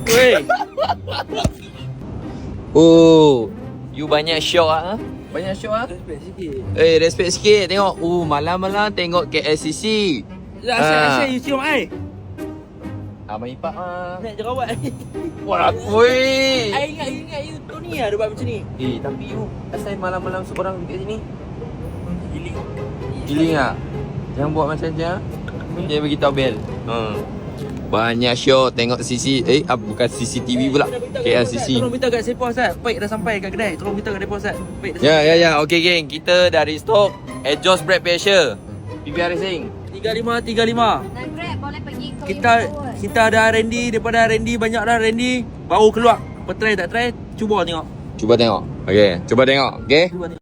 Weh. Oh, you banyak syok ah. Banyak syok ah. Respect sikit. Respect sikit tengok. Malam-malam tengok KLCC. Asyik you cium I. Abang Ipak Nak jerawat. Wah, weh. I ingat you tu ni ada buat macam ni. Tapi you asal malam-malam seorang dekat sini? Giling. Giling ah. Jangan buat macam je. Dia beritahu bel. Banyak show tengok bukan CCTV pula. KLCC. Tolong minta kat Sepah Ustaz. Baik dah sampai kat kedai. Tolong minta kat depa Ustaz. Baik dah. Ya. Okey geng, kita dari stok exhaust brake pressure. PBR Racing. 35. Dan Grab boleh pergi ke Kita ada Randy, daripada Randy banyak dah Randy baru keluar. Apa try tak try? Cuba tengok. Cuba tengok. Okey, cuba tengok. Okey. Cuba tengok.